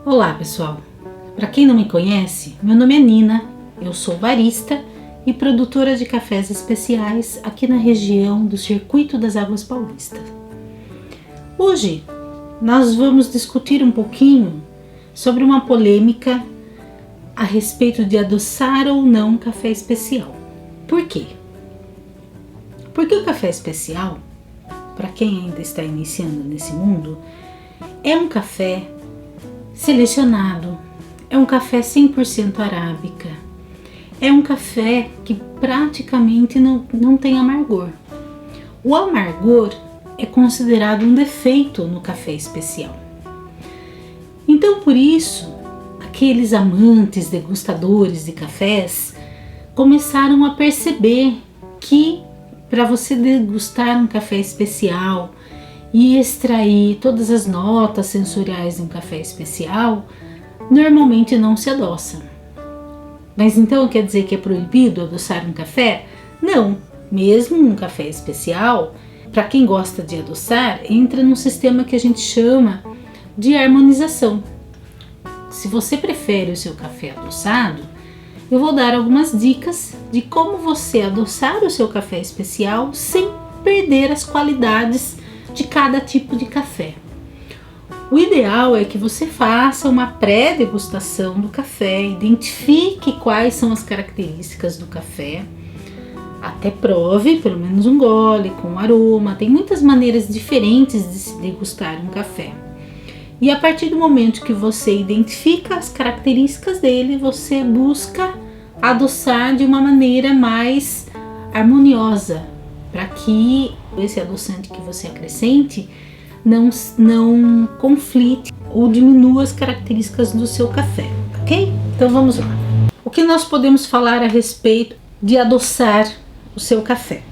Olá pessoal, para quem não me conhece, meu nome é Nina, eu sou barista e produtora de cafés especiais aqui na região do Circuito das Águas Paulista. Hoje nós vamos discutir um pouquinho sobre uma polêmica a respeito de adoçar ou não café especial. Por quê? Porque o café especial, para quem ainda está iniciando nesse mundo, é um café selecionado, é um café 100% arábica, é um café que praticamente não tem amargor. O amargor é considerado um defeito no café especial. Então, por isso, aqueles amantes degustadores de cafés começaram a perceber que para você degustar um café especial e extrair todas as notas sensoriais de um café especial, normalmente não se adoça. Mas então quer dizer que é proibido adoçar um café? Não, mesmo um café especial, para quem gosta de adoçar, entra num sistema que a gente chama de harmonização. Se você prefere o seu café adoçado, eu vou dar algumas dicas de como você adoçar o seu café especial sem perder as qualidades de cada tipo de café. O ideal é que você faça uma pré-degustação do café, identifique quais são as características do café, até prove pelo menos um gole com aroma. Tem muitas maneiras diferentes de se degustar um café. E a partir do momento que você identifica as características dele, você busca adoçar de uma maneira mais harmoniosa, para que esse adoçante que você acrescente não conflite ou diminua as características do seu café, ok? Então vamos lá. O que nós podemos falar a respeito de adoçar o seu café?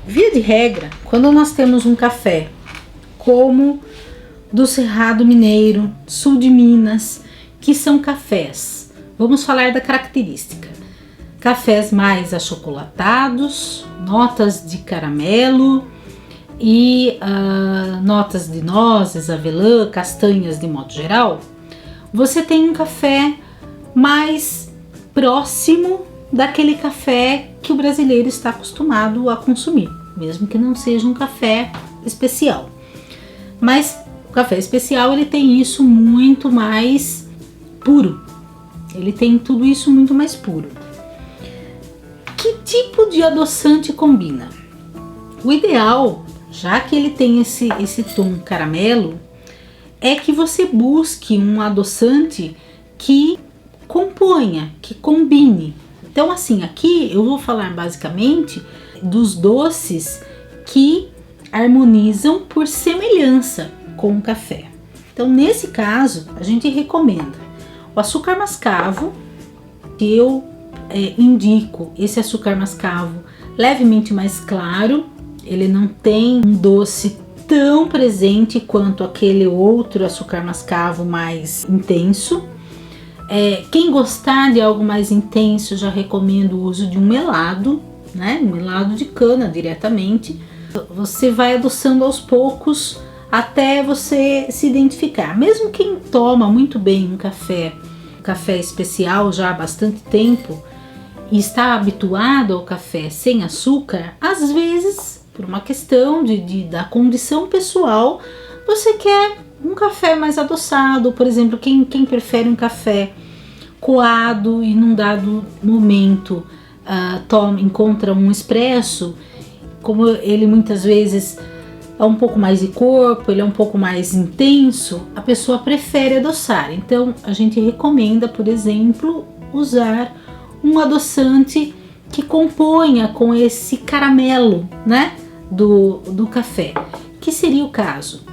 Via de regra, quando nós temos um café como do Cerrado Mineiro, sul de Minas, que são cafés, vamos falar da característica. Cafés mais achocolatados, notas de caramelo e notas de nozes, avelã, castanhas de modo geral. Você tem um café mais próximo daquele café que o brasileiro está acostumado a consumir, mesmo que não seja um café especial. Mas o café especial ele tem isso muito mais puro, ele tem tudo isso muito mais puro. Que tipo de adoçante combina? O ideal, já que ele tem esse tom caramelo, é que você busque um adoçante que componha, que combine. Então assim, aqui eu vou falar basicamente dos doces que harmonizam por semelhança com o café. Então nesse caso, a gente recomenda o açúcar mascavo, que eu indico esse açúcar mascavo levemente mais claro, ele não tem um doce tão presente quanto aquele outro açúcar mascavo mais intenso. Quem gostar de algo mais intenso, eu já recomendo o uso de um melado, né? Um melado de cana diretamente. Você vai adoçando aos poucos até você se identificar. Mesmo quem toma muito bem um café especial já há bastante tempo e está habituado ao café sem açúcar, às vezes, por uma questão da condição pessoal, você quer um café mais adoçado. Por exemplo, quem prefere um café coado e num dado momento encontra um expresso, como ele muitas vezes é um pouco mais de corpo, ele é um pouco mais intenso, a pessoa prefere adoçar. Então a gente recomenda, por exemplo, usar um adoçante que componha com esse caramelo, né, do café, que seria o caso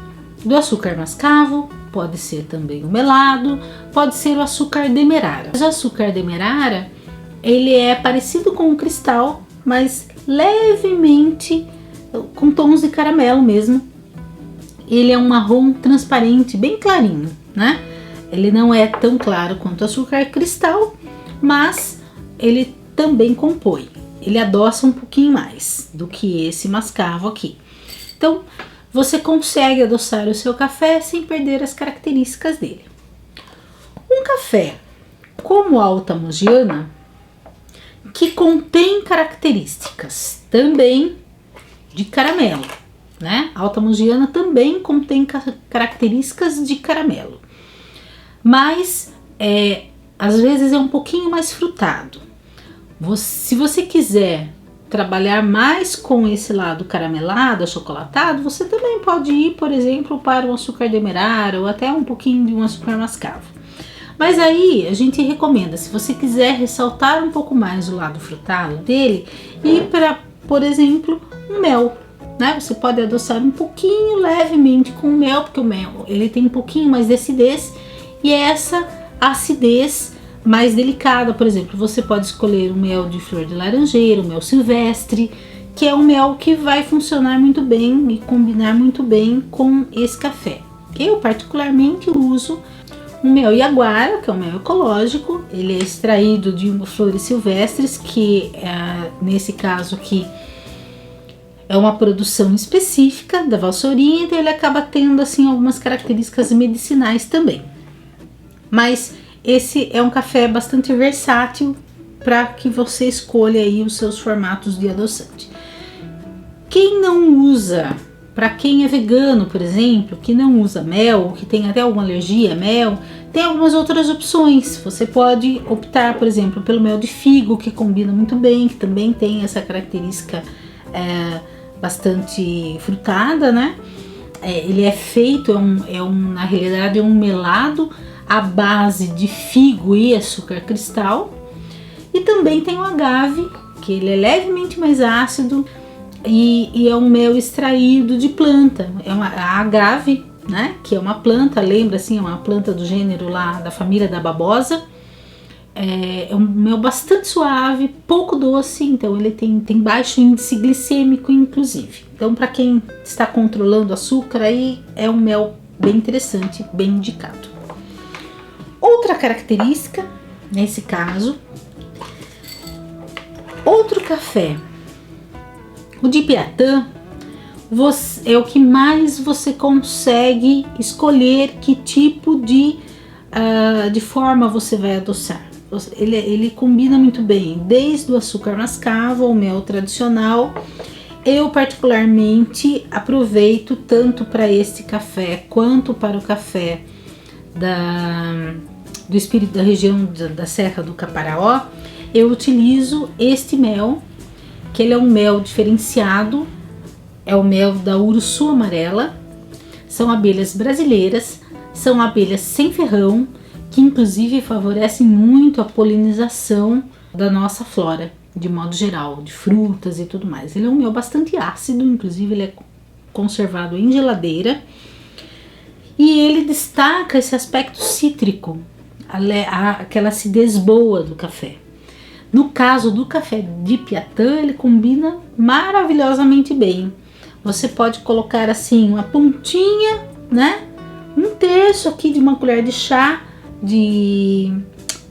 do açúcar mascavo, pode ser também o melado, pode ser o açúcar demerara. O açúcar demerara, ele é parecido com o cristal, mas levemente com tons de caramelo mesmo. Ele é um marrom transparente, bem clarinho, né? Ele não é tão claro quanto o açúcar cristal, mas ele também compõe. Ele adoça um pouquinho mais do que esse mascavo aqui. Então, você consegue adoçar o seu café sem perder as características dele. café como a Alta Mogiana, que contém características também de caramelo, né? A Alta Mogiana também contém características de caramelo, mas às vezes é um pouquinho mais frutado. Se você quiser trabalhar mais com esse lado caramelado, achocolatado, você também pode ir, por exemplo, para um açúcar demerara ou até um pouquinho de um açúcar mascavo. Mas aí a gente recomenda, se você quiser ressaltar um pouco mais o lado frutado dele, ir para, por exemplo, um mel, né? Você pode adoçar um pouquinho levemente com o mel, porque o mel ele tem um pouquinho mais de acidez, e essa acidez mais delicada, por exemplo, você pode escolher o mel de flor de laranjeira, o mel silvestre, que é um mel que vai funcionar muito bem e combinar muito bem com esse café. Eu particularmente uso o mel Yaguara, que é um mel ecológico. Ele é extraído de flores silvestres, que nesse caso aqui é uma produção específica da valsorinha, então ele acaba tendo assim algumas características medicinais também. Mas esse é um café bastante versátil para que você escolha aí os seus formatos de adoçante. Quem não usa, para quem é vegano, por exemplo, que não usa mel, que tem até alguma alergia a mel, tem algumas outras opções. Você pode optar, por exemplo, pelo mel de figo, que combina muito bem, que também tem essa característica bastante frutada, né? Ele é feito, na realidade é um melado à base de figo e açúcar cristal. E também tem o agave, que ele é levemente mais ácido e é um mel extraído de planta. A agave, né, que é uma planta, lembra assim, é uma planta do gênero lá da família da babosa. É um mel bastante suave, pouco doce, então ele tem baixo índice glicêmico, inclusive. Então, para quem está controlando o açúcar, aí é um mel bem interessante, bem indicado. Outra característica, nesse caso, outro café, o de Piatã, é o que mais você consegue escolher que tipo de forma você vai adoçar. Ele combina muito bem, desde o açúcar mascavo ao mel tradicional. Eu particularmente aproveito tanto para este café quanto para o café do espírito da região da Serra do Caparaó. Eu utilizo este mel, que ele é um mel diferenciado, é o mel da Uruçu amarela. São abelhas brasileiras, são abelhas sem ferrão, que inclusive favorecem muito a polinização da nossa flora, de modo geral, de frutas e tudo mais. Ele é um mel bastante ácido, inclusive ele é conservado em geladeira, e ele destaca esse aspecto cítrico, aquela acidez boa do café. No caso do café de Piatã, ele combina maravilhosamente bem. Você pode colocar assim uma pontinha, né? Um terço aqui de uma colher de chá de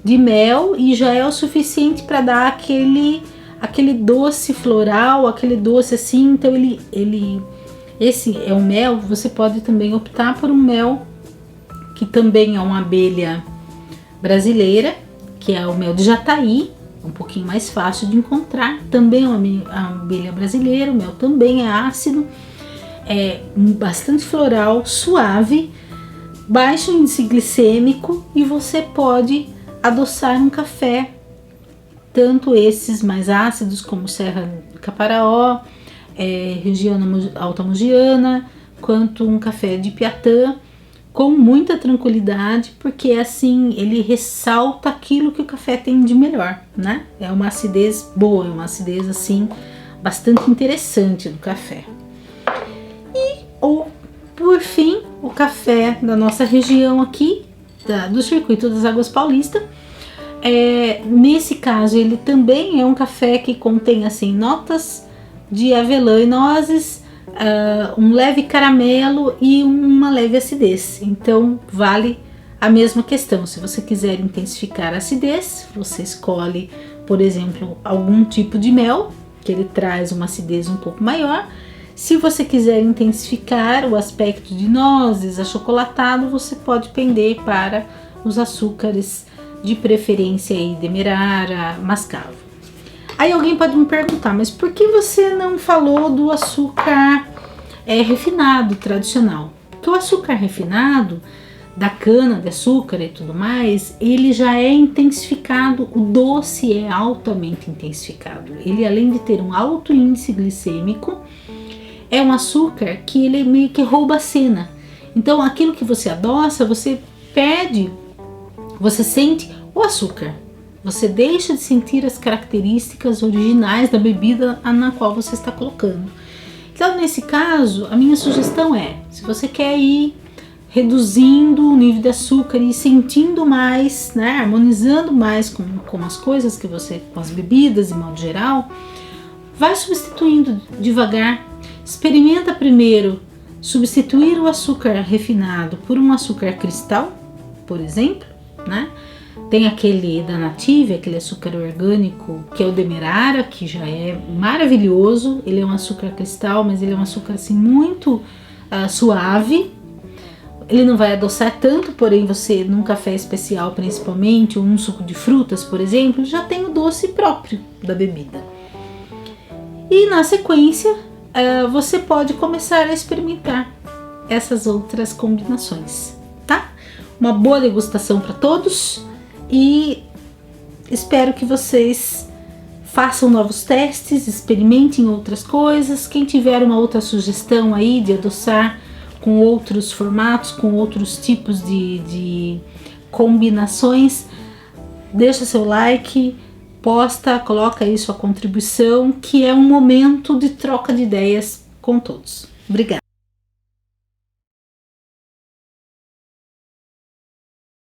mel, e já é o suficiente para dar aquele doce floral, aquele doce assim. Então esse é um mel. Você pode também optar por um mel que também é uma abelha brasileira, que é o mel de jataí, um pouquinho mais fácil de encontrar. Também é uma abelha brasileira. O mel também é ácido, é bastante floral, suave, baixo índice glicêmico, e você pode adoçar um café, tanto esses mais ácidos como Serra do Caparaó, região Alta Mogiana, quanto um café de Piatã, com muita tranquilidade, porque assim ele ressalta aquilo que o café tem de melhor, né? É uma acidez boa, é uma acidez assim bastante interessante do café. Por fim, o café da nossa região aqui, do Circuito das Águas Paulista. Nesse caso, ele também é um café que contém assim notas de avelã e nozes, um leve caramelo e uma leve acidez. Então vale a mesma questão. Se você quiser intensificar a acidez, você escolhe, por exemplo, algum tipo de mel, que ele traz uma acidez um pouco maior. Se você quiser intensificar o aspecto de nozes, achocolatado, você pode pender para os açúcares, de preferência aí demerara, mascavo. Aí alguém pode me perguntar, mas por que você não falou do açúcar refinado, tradicional? Porque o açúcar refinado, da cana de açúcar e tudo mais, ele já é intensificado, o doce é altamente intensificado. Ele, além de ter um alto índice glicêmico, é um açúcar que ele meio que rouba a cena. Então aquilo que você adoça, você perde, você sente o açúcar. Você deixa de sentir as características originais da bebida na qual você está colocando. Então, nesse caso, a minha sugestão é, se você quer ir reduzindo o nível de açúcar e sentindo mais, né, harmonizando mais com as coisas que você, com as bebidas de modo geral, vai substituindo devagar. Experimenta primeiro substituir o açúcar refinado por um açúcar cristal, por exemplo, né? Tem aquele da Native, aquele açúcar orgânico, que é o demerara, que já é maravilhoso. Ele é um açúcar cristal, mas ele é um açúcar assim muito suave. Ele não vai adoçar tanto, porém você, num café especial principalmente, ou num suco de frutas, por exemplo, já tem o doce próprio da bebida. E na sequência, você pode começar a experimentar essas outras combinações, tá? Uma boa degustação para todos e espero que vocês façam novos testes, experimentem outras coisas. Quem tiver uma outra sugestão aí de adoçar com outros formatos, com outros tipos de combinações, deixa seu like, posta, coloca aí sua contribuição, que é um momento de troca de ideias com todos. Obrigada!